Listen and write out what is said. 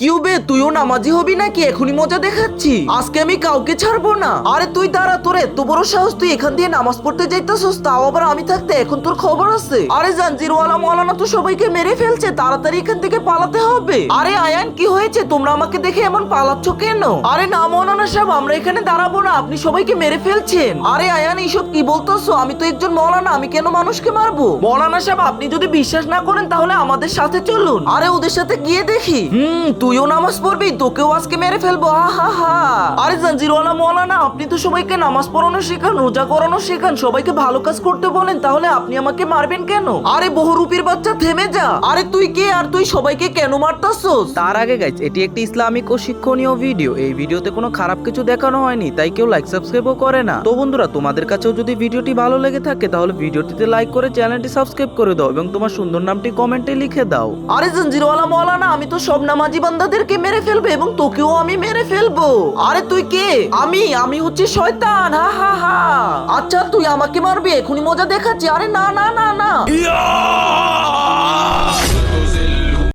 কিউবে তুইও নামাজি হবি নাকি? এখনই মজা দেখাচ্ছি, আজকে আমি কাউকে ছাড়বো না। আরে তুই দাঁড়া, তোর এত বড় সাহস, তুই এখান দিয়ে নামাজ পড়তে যাইতেছস, তাও আবার আমি থাকতে? এখন তোর খবর আছে? আরে জাঞ্জিরওয়ালা মৌলানা তো সবাইকে মেরে ফেলছে, তাড়াতাড়ি এখান থেকে পালাতে হবে। আরে আয়ান কি হয়েছে? তোমরা আমাকে দেখে এমন পালাচ্ছ কেন? আরে না মৌলানা সাহেব, আমরা এখানে দাঁড়াবো না, আপনি সবাইকে মেরে ফেলছেন। আরে আয়ান এইসব কি বলতেছো? আমি তো একজন মৌলানা, আমি কেন মানুষকে মারবো? মৌলানা সাহেব আপনি যদি বিশ্বাস না করেন তাহলে আমাদের সাথে চলুন। আরে ওদের সাথে গিয়ে দেখি। তুইও নামাজ পড়বি, তোকেও আজকে মেরে ফেলবো। আহা। আরে জাঞ্জিরওয়ালা মৌলানা, আপনি তো সবাইকে নামাজ পড়ানো শেখান, রোজা করানো শেখান, সবাইকে ভালো কাজ করতে বলেন, তাহলে আপনি আমাকে মারবেন কেন? আরে বহুরূপীর বাচ্চা থেমে যা। আরে তুই কে আর তুই সবাইকে কেন মারতাছস? তার আগে গাইস, এটি একটি ইসলামিক ও শিক্ষণীয় ভিডিও। এই ভিডিওতে কোনো খারাপ কিছু দেখানো হয়নি, তাই কেউ লাইক সাবস্ক্রাইবও করে না। তো বন্ধুরা, তোমাদের কাছেও যদি ভিডিওটি ভালো লেগে থাকে তাহলে ভিডিওটিতে লাইক করে চ্যানেলটি সাবস্ক্রাইব করে দাও এবং তোমার সুন্দর নামটি কমেন্টে লিখে দাও। আরে জাঞ্জিরওয়ালা মৌলানা, আমি তো সব নামাজি বান্দাদেরকে মেরে ফেলবো এবং তোকেও আমি মেরে ফেলবো। আরে তুই কে? আমি হচ্ছে শয়তান। হা। আচ্ছা তুই আমাকে মারবি, এখনই মজা দেখাচ্ছি। আরে না।